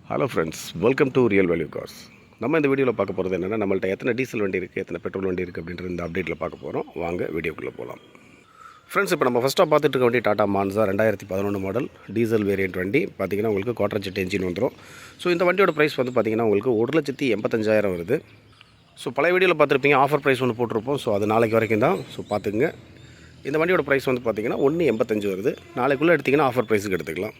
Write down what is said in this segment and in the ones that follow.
Hello friends, welcome to real value cars. நம்ம இந்த வீடியோவில் பார்க்க போகிறது என்னென்னா, நம்மள்ட்ட எத்தனை டீசல் வண்டி இருக்குது, எத்தனை பெட்ரோல் வண்டி இருக்குது அப்படின்ற இந்த அப்டேட்டில் பார்க்க போகிறோம். வாங்க வீடியோக்குள்ளே போகலாம். ஃப்ரெண்ட்ஸ், இப்போ நம்ம ஃபஸ்ட்டாக பார்த்துட்டு இருக்க வண்டி Tata Monza 2011 model diesel variant வண்டி. பார்த்திங்கன்னா உங்களுக்கு குவார்டர் ஜெட் என்ஜின் வந்துடும். ஸோ இந்த வண்டியோட ப்ரைஸ் வந்து பார்த்திங்கன்னா உங்களுக்கு 1,85,000 வருது. ஸோ பழைய வீடியோவில் பார்த்துருப்பீங்க, ஆஃபர் ப்ரைஸ் ஒன்று போட்டிருப்போம். ஸோ அது நாளைக்கு வரைக்கும் தான். ஸோ பார்த்துக்குங்க. இந்த வண்டியோட ப்ரைஸ் வந்து பார்த்திங்கன்னா 1,85 வருது. நாளைக்குள்ளே எடுத்திங்கன்னா ஆஃபர் ப்ரைஸுக்கு எடுத்துக்கலாம்.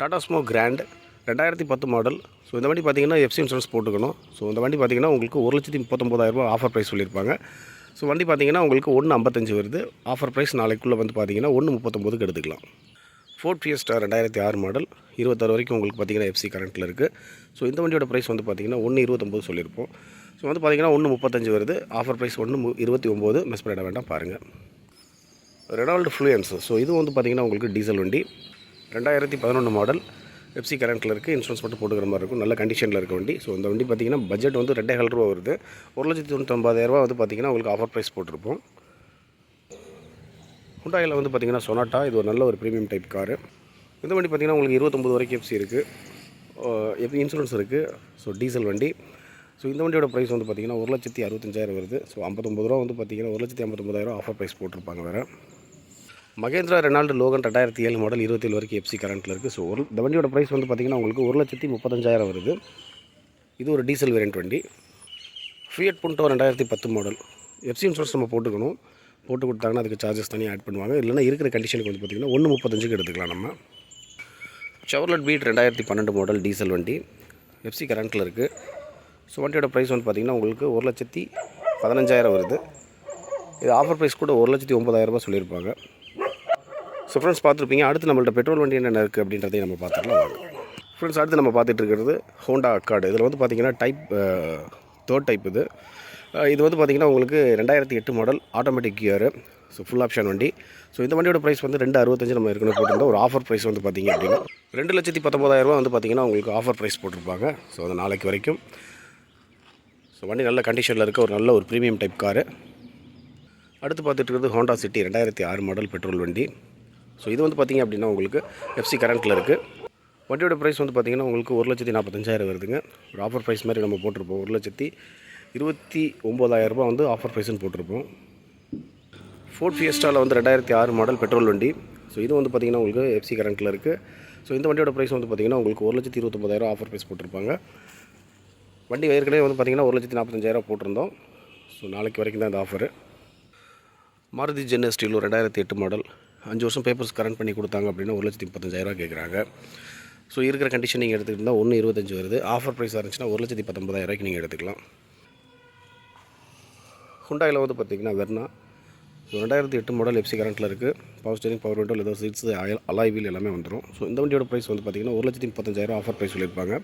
Tata Sumo Grand 2010 model. So இந்த வண்டி பார்த்திங்கன்னா எஃப்சி இன்சூரன்ஸ் போட்டுக்கணும். ஸோ இந்த வண்டி பார்த்திங்கன்னா உங்களுக்கு 1,39,000 ஆஃபர் ப்ரைஸ் சொல்லியிருப்பாங்க. ஸோ வண்டி பார்த்திங்கன்னா உங்களுக்கு 1,55 வருது. ஆஃபர் ப்ரைஸ் நாளைக்குள்ளே வந்து பார்த்திங்கன்னா 1,39க்கு எடுத்துக்கலாம். ஃபோர்ட் ஃபியஸ்டா 2006 மாடல் 26 வரைக்கும் உங்களுக்கு பார்த்திங்கன்னா எஃப்சி கரண்ட்டில் இருக்குது. ஸோ இந்த வண்டியோட ப்ரைஸ் வந்து பார்த்திங்கன்னா 1,29 சொல்லியிருப்போம். ஸோ வந்து பார்த்திங்கன்னா 1,35 வருது. Offer price 1,29. மிஸ் பண்ணிட வேண்டாம், பாருங்கள். Renault fluence. ஸோ இது வந்து பார்த்திங்கன்னா உங்களுக்கு டீசல் வண்டி 2011 மாடல் எஃப்சி கரண்ட்டில் இருக்குது. இன்சூரன்ஸ் மட்டும் போட்டுக்கிற மாதிரி இருக்கும். நல்ல கண்டிஷனில் இருக்க வண்டி. ஸோ இந்த வண்டி பார்த்திங்கன்னா பட்ஜெட் வந்து 2,500 ரூபா வருது. 1,99,000 வந்து பார்த்திங்கன்னா உங்களுக்கு ஆஃபர் ப்ரைஸ் போட்டிருப்போம். ஹுண்டாயில் வந்து பார்த்திங்கன்னா சொனாட்டா. இது ஒரு நல்ல ஒரு ப்ரீமியம் டைப் காரு. இந்த வண்டி பார்த்திங்கன்னா உங்களுக்கு 29 வரைக்கும் எஃப்சி இருக்குது, இன்சூரன்ஸ் இருக்குது. ஸோ டீசல் வண்டி. ஸோ இந்த வண்டியோட ப்ரைஸ் வந்து பார்த்திங்கன்னா 1,65,000 வருது. ஸோ 59 ரூபா வந்து பார்த்திங்கன்னா 1,59,000 ஆஃபர் ப்ரைஸ் போட்டிருப்பாங்க வேறு. மகேந்திரா ரெனால்டு லோகன் 2007 மாடல் 27 வரைக்கும் எஃப்சி கரண்ட்டில் இருக்குது. ஸோ இந்த வண்டியோட ப்ரைஸ் வந்து பார்த்திங்கன்னா உங்களுக்கு 1,35,000 வருது. இது ஒரு டீசல் வேரியன்ட் வண்டி. ஃபியட் புண்டோ 2010 மாடல் எஃப்சி இன்சூரன்ஸ் நம்ம போட்டு கொடுத்தாங்கன்னா அதுக்கு சார்ஜஸ் தனியாக ஆட் பண்ணுவாங்க. இல்லைனா இருக்கிற கண்டிஷனுக்கு வந்து பார்த்திங்கன்னா 1,35க்கு எடுத்துக்கலாம் நம்ம. செவர்லெட் பீட் 2012 மாடல் டீசல் வண்டி எஃப்சி கரண்ட்டில் இருக்குது. ஸோ வண்டியோட ப்ரைஸ் வந்து பார்த்திங்கன்னா உங்களுக்கு 1,15,000 வருது. இது ஆஃபர் ப்ரைஸ் கூட 1,09,000 சொல்லியிருப்பாங்க. ஸோ ஃப்ரெண்ட்ஸ் பார்த்துருப்பீங்க. அடுத்து நம்மள்ட்ட பெட்ரோல் வண்டி என்னென்ன இருக்குது அப்படின்றதையும் நம்ம பார்த்துக்கலாம். ஃப்ரெண்ட்ஸ், அடுத்து நம்ம பார்த்துட்டு இருக்கிறது ஹோண்டா அக்கார்டு. இதில் வந்து பார்த்திங்கன்னா தேர்ட் டைப் இது வந்து பார்த்திங்கன்னா உங்களுக்கு 2008 model automatic gear. So full option வண்டி. ஸோ இந்த வண்டியோட ப்ரைஸ் வந்து 2,65 நம்ம ஏற்கனவே போட்டிருந்தோம். ஒரு ஆஃபர் ப்ரைஸ் வந்து பார்த்திங்க அப்படின்னா 2,19,000 வந்து பார்த்திங்கன்னா உங்களுக்கு ஆஃபர் ப்ரைஸ் போட்டிருப்பாங்க. ஸோ அது நாளைக்கு வரைக்கும். ஸோ வண்டி நல்ல கண்டிஷனில் இருக்க ஒரு நல்ல ஒரு ப்ரீமியம் டைப் காரு. அடுத்து பார்த்துட்டு இருக்கிறது ஹோண்டா சிட்டி 2006 மாடல் பெட்ரோல் வண்டி. ஸோ இது வந்து பார்த்திங்க அப்படின்னா உங்களுக்கு எஃப்சி கரண்ட்டில் இருக்குது. வண்டியோட ப்ரைஸ் வந்து பார்த்திங்கன்னா உங்களுக்கு 1,45,000 வருதுங்க. ஒரு ஆஃபர் ப்ரைஸ் மாதிரி நம்ம போட்டிருப்போம். 1,29,000 வந்து ஆஃபர் ப்ரைஸ்ன்னு போட்டிருப்போம். ஃபோர்ட் ஃபியஸ்டாவில் வந்து 2006 மாடல் பெட்ரோல் வண்டி. ஸோ இது வந்து பார்த்திங்கன்னா உங்களுக்கு எஃப்சி கரண்ட்டில் இருக்குது. ஸோ இந்த வண்டியோட ப்ரைஸ் வந்து பார்த்திங்கன்னா உங்களுக்கு 1,29,000 ஆஃபர் ப்ரைஸ் போட்டிருப்பாங்க. வண்டி ஏற்கனவே வந்து பார்த்திங்கன்னா 1,45,000 போட்டிருந்தோம். ஸோ நாளைக்கு வரைக்கும் தான் இந்த offer. Maruti Zen steel 2008 model 5 வருஷம் பேப்பர்ஸ் கரண்ட் பண்ணி கொடுத்தாங்க அப்படின்னா 1,35,000 கேட்குறாங்க. ஸோ இருக்கிற கண்டிஷன் நீங்கள் எடுத்துக்கிட்டு இருந்தால் 1,25 வருது. ஆஃபர் ப்ரைஸாக இருந்துச்சுன்னா 1,19,000 நீங்கள் எடுத்துக்கலாம். ஹுண்டாயில் வந்து பார்த்திங்கன்னா வெர்னா. ஸோ 2008 மாடல் எஃப்சி கரண்ட்டில் இருக்குது. Power steering, power window, leather seats, alloy wheel எல்லாமே வந்துடும். ஸோ இந்த வண்டியோட ப்ரைஸ் வந்து பார்த்திங்கன்னா 1,35,000 ஆஃபர் ப்ரைஸ் சொல்லியிருப்பாங்க.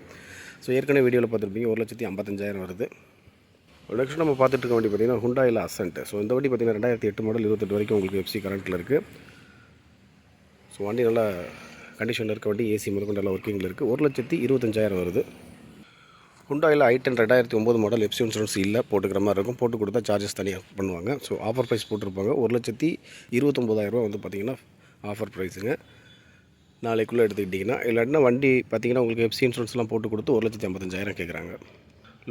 ஸோ ஏற்கனவே வீடியோவில் பார்த்துருப்பீங்க 1,55,000 வருது. நெக்ஸ்ட் நம்ம பார்த்துட்டு இருக்க வண்டி பார்த்திங்கன்னா ஹுண்டாயில் அசன்ட். ஸோ இந்த வண்டி பார்த்திங்கன்னா 2008 மாடல் 28 வரைக்கும் உங்களுக்கு எஃப்சி கரண்ட்டில் இருக்குது. ஸோ வண்டி நல்லா கண்டிஷனில் இருக்க வண்டி. ஏசி முதற்கொண்டு நல்லா ஒர்க்கிங்கில் இருக்குது. 1,25,000 வருது. ஹுண்டாயில் i10 2009 மாடல் எஃப்சி இன்சூரன்ஸ் இல்லை, போட்டுக்கிற மாதிரி இருக்கும். போட்டு கொடுத்தா சார்ஜஸ் தனியாக பண்ணுவாங்க. ஸோ ஆஃபர் ப்ரைஸ் போட்டிருப்பாங்க. 1,29,000 வந்து பார்த்திங்கன்னா ஆஃபர் ப்ரைஸுங்க. நாளைக்குள்ளே எடுத்துக்கிட்டிங்கன்னா. இல்லாட்டினா வண்டி பார்த்திங்கன்னா உங்களுக்கு எஃப்சி இன்சூரன்ஸ்லாம் போட்டு கொடுத்து 1,55,000 கேட்குறாங்க.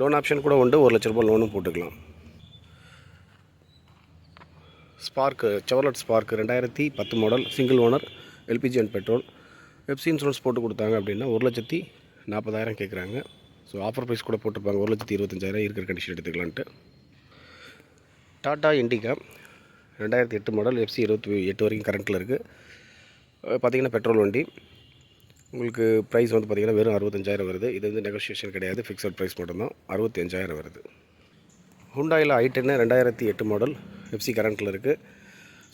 லோன் ஆப்ஷன் கூட உண்டு. 1,00,000 லோனும் போட்டுக்கலாம். Spark, Chevrolet spark 2010 model single owner LPG and petrol FC insurance போட்டு கொடுத்தாங்க அப்படின்னா 1,40,000 கேட்குறாங்க. ஸோ ஆஃபர் ப்ரைஸ் கூட போட்டிருப்பாங்க. 1,25,000 இருக்கிற கண்டிஷன் எடுத்துக்கலான்ட்டு. டாடா இண்டிகா 2008 மாடல் எஃப்சி 28 வரைக்கும் கரண்ட்டில் இருக்குது. பார்த்திங்கன்னா பெட்ரோல் வண்டி. உங்களுக்கு ப்ரைஸ் வந்து பார்த்திங்கன்னா வெறும் 65,000 வருது. இது வந்து நெகோஷியேஷன் கிடையாது, ஃபிக்ஸட் ப்ரைஸ் மட்டும்தான். 65,000 வருது. ஹுண்டாயில் i10 2008 மாடல் எஃப்சி கரண்ட்டில் இருக்குது.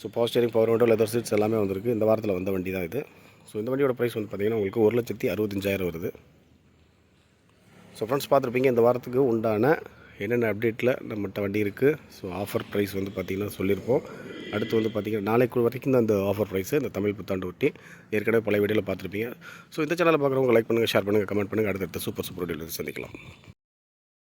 So power steering, power window, leather seeds எல்லாமே வந்திருக்கு. இந்த வாரத்தில் வந்த வண்டி தான் இது. ஸோ இந்த வண்டியோட ப்ரைஸ் வந்து பார்த்திங்கன்னா உங்களுக்கு 1,65,000 வருது. ஸோ ஃப்ரெண்ட்ஸ் பார்த்துருப்பீங்க இந்த வாரத்துக்கு உண்டான என்னென்ன அப்டேட்டில் நம்மகிட்ட வண்டி இருக்குது. ஸோ ஆஃபர் ப்ரைஸ் வந்து பார்த்திங்கன்னா சொல்லியிருப்போம். அடுத்து வந்து பார்த்திங்கன்னா நாளைக்கு வரைக்கும் தான் இந்த ஆஃபர் ப்ரைஸு. இந்த தமிழ் புத்தாண்டு ஒட்டி ஏற்கனவே பழைய வீடியோவில் பார்த்துருப்பீங்க. ஸோ இந்த சேனலில் பார்க்குறவங்க லைக் பண்ணுங்கள், ஷேர் பண்ணுங்கள், கமெண்ட் பண்ணுங்கள். அடுத்தடுத்த சூப்பர் வீடியோவில் சந்திக்கலாம்.